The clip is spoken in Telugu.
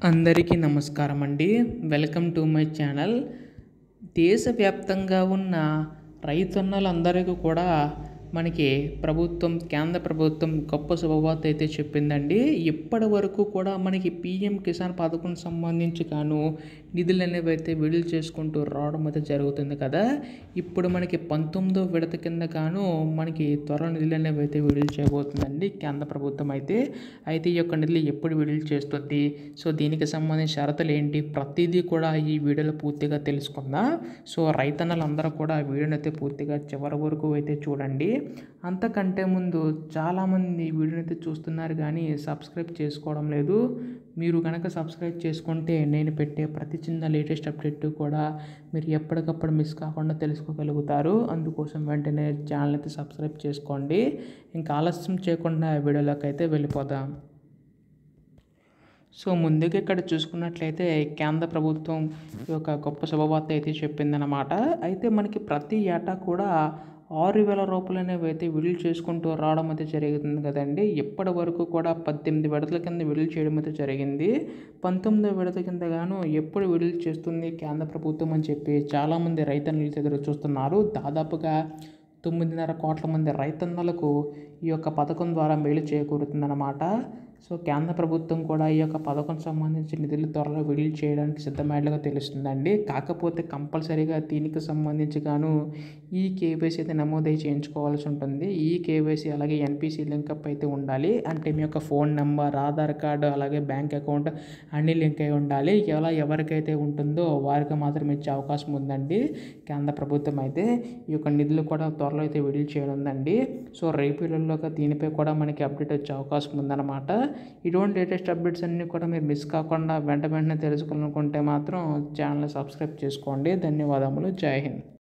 అందరికీ నమస్కారం అండి. Welcome to my channel. దేశవ్యాప్తంగా ఉన్న రైతన్నలందరికీ కూడా మనకి కేంద్ర ప్రభుత్వం గొప్ప శుభవార్త అయితే చెప్పిందండి. ఇప్పటి వరకు కూడా మనకి పీఎం కిసాన్ పథకం సంబంధించి నిధులు అనేవి అయితే విడుదల చేసుకుంటూ రావడం అయితే జరుగుతుంది కదా. ఇప్పుడు మనకి 19వ విడత కింద మనకి త్వరలో నిధులు అనేవి అయితే విడుదల చేయబోతుందండి కేంద్ర ప్రభుత్వం అయితే. ఈ యొక్క నిధులు ఎప్పుడు విడుదల చేస్తుంది, సో దీనికి సంబంధించిన షరతులు ఏంటి, ప్రతిదీ కూడా ఈ వీడియోలో పూర్తిగా తెలుసుకుందాం. సో రైతన్నలందరూ కూడా వీడియోని అయితే పూర్తిగా చివరి వరకు అయితే చూడండి. అంతకంటే ముందు చాలామంది వీడియోని అయితే చూస్తున్నారు కానీ సబ్స్క్రైబ్ చేసుకోవడం లేదు. మీరు కనుక సబ్స్క్రైబ్ చేసుకుంటే నేను పెట్టే ప్రతి చిన్న లేటెస్ట్ అప్డేట్ కూడా మీరు ఎప్పటికప్పుడు మిస్ కాకుండా తెలుసుకోగలుగుతారు. అందుకోసం వెంటనే ఛానల్ అయితే సబ్స్క్రైబ్ చేసుకోండి. ఇంకా ఆలస్యం చేయకుండా వీడియోలోకి అయితే వెళ్ళిపోదాం. సో ముందుగా ఇక్కడ చూసుకున్నట్లయితే కేంద్ర ప్రభుత్వం ఒక గొప్ప శుభవార్త అయితే చెప్పిందనమాట. అయితే మనకి ప్రతి ఏటా కూడా 6,000 రూపాయలు అనేవి అయితే విడుదల చేసుకుంటూ రావడం అయితే జరుగుతుంది కదండి. ఇప్పటి వరకు కూడా 18 విడతల కింద విడుదల చేయడం అయితే జరిగింది. 19వ విడత కింద ఎప్పుడు విడుదల చేస్తుంది కేంద్ర ప్రభుత్వం అని చెప్పి చాలామంది రైతన్నలు ఎదురు చూస్తున్నారు. దాదాపుగా 9.5 కోట్ల మంది రైతన్నలకు ఈ యొక్క పథకం ద్వారా మేలు చేకూరుతుందన్నమాట. సో కేంద్ర ప్రభుత్వం కూడా ఈ యొక్క పథకం సంబంధించి నిధులు త్వరలో విడుదల చేయడానికి సిద్ధమైనట్లుగా తెలుస్తుందండి. కాకపోతే కంపల్సరీగా దీనికి సంబంధించి ఈ కేవైసీ అయితే నమోదై చేయించుకోవాల్సి ఉంటుంది. ఈ కేవైసీ అలాగే ఎన్పిసి లింకప్ అయితే ఉండాలి. అంటే మీ యొక్క ఫోన్ నెంబర్, ఆధార్ కార్డు అలాగే బ్యాంక్ అకౌంట్ అన్నీ లింక్ అయి ఉండాలి. ఎవరికైతే ఉంటుందో వారికి మాత్రమే ఇచ్చే అవకాశం ఉందండి కేంద్ర ప్రభుత్వం అయితే. ఈ యొక్క నిధులు కూడా త్వరలో అయితే విడుదల చేయనుందండి. సో రేపటిలోగా దీనిపై కూడా మనకి అప్డేట్ వచ్చే అవకాశం ఉందన్నమాట. ఇటువంటి లేటెస్ట్ అప్డేట్స్ అన్నీ కూడా మీరు మిస్ కాకుండా వెంటనే తెలుసుకోవాలనుకుంటే మాత్రం ఛానల్ని సబ్స్క్రైబ్ చేసుకోండి. ధన్యవాదములు. జై హింద్.